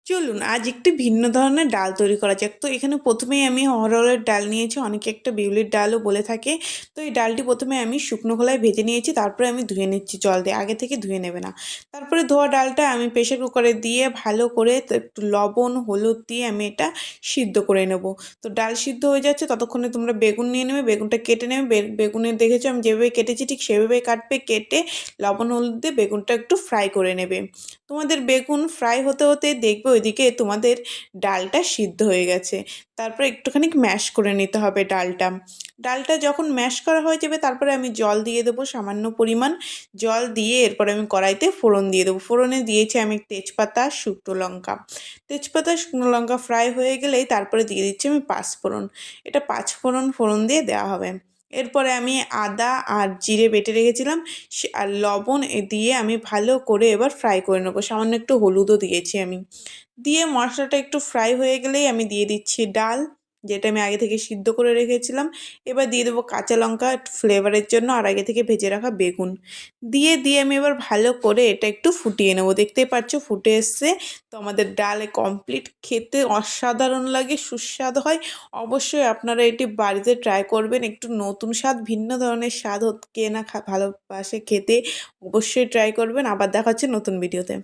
চলুন আজ একটি ভিন্ন ধরনের ডাল তৈরি করা যাক। তো এখানে প্রথমেই আমি অড়হরের ডাল নিয়েছি, অনেকে একটা বিউলির ডালও বলে থাকে। তো এই ডালটি প্রথমে আমি শুকনো খোলায় ভেজে নিয়েছি, তারপরে আমি ধুয়ে নিচ্ছি জল দিয়ে, আগে থেকে ধুয়ে নেবে না। তারপরে ধোয়া ডালটা আমি প্রেশার কুকারে দিয়ে ভালো করে একটু লবণ হলুদ দিয়ে আমি এটা সিদ্ধ করে নেব। তো ডাল সিদ্ধ হয়ে যাচ্ছে ততক্ষণে তোমরা বেগুন নিয়ে নেবে, বেগুনটা কেটে নেবে। বেগুনের দেখেছো আমি যেভাবে কেটেছি ঠিক সেভাবে কাটবে, কেটে লবণ হলুদ দিয়ে বেগুনটা একটু ফ্রাই করে নেবে। তোমাদের বেগুন ফ্রাই হতে হতে দেখবে ওইদিকে তোমাদের ডালটা সিদ্ধ হয়ে গেছে। তারপরে একটুখানি ম্যাশ করে নিতে হবে ডালটা। ডালটা যখন ম্যাশ করা হয়ে যাবে তারপরে আমি জল দিয়ে দেবো সামান্য পরিমাণ। জল দিয়ে এরপরে আমি কড়াইতে ফোড়ন দিয়ে দেবো। ফোড়নে দিয়েছি আমি তেজপাতা, শুকনো লঙ্কা। তেজপাতা শুকনো লঙ্কা ফ্রাই হয়ে গেলেই তারপরে দিয়ে দিচ্ছি আমি পাঁচফোড়ন। এটা পাঁচফোড়ন ফোড়ন দিয়ে দেওয়া হবে। এরপরে আমি আদা আর জিরে বেটে রেখেছিলাম আর লবণ দিয়ে আমি ভালো করে এবার ফ্রাই করে নেবো। সামান্য একটু হলুদও দিয়েছি আমি। দিয়ে মশলাটা একটু ফ্রাই হয়ে গেলেই আমি দিয়ে দিচ্ছি ডাল, যেটা আমি আগে থেকে সিদ্ধ করে রেখেছিলাম। এবার দিয়ে দেবো কাঁচা লঙ্কা একটু ফ্লেভারের জন্য, আর আগে থেকে ভেজে রাখা বেগুন দিয়ে আমি এবার ভালো করে এটা একটু ফুটিয়ে নেবো। দেখতেই পাচ্ছ ফুটে এসছে। তো আমাদের ডাল কমপ্লিট, খেতে অসাধারণ লাগে, সুস্বাদু হয়। অবশ্যই আপনারা এটি বাড়িতে ট্রাই করবেন। একটু নতুন স্বাদ, ভিন্ন ধরনের স্বাদ কে না ভালোবাসে খেতে, অবশ্যই ট্রাই করবেন। আবার দেখা হচ্ছে নতুন ভিডিওতে।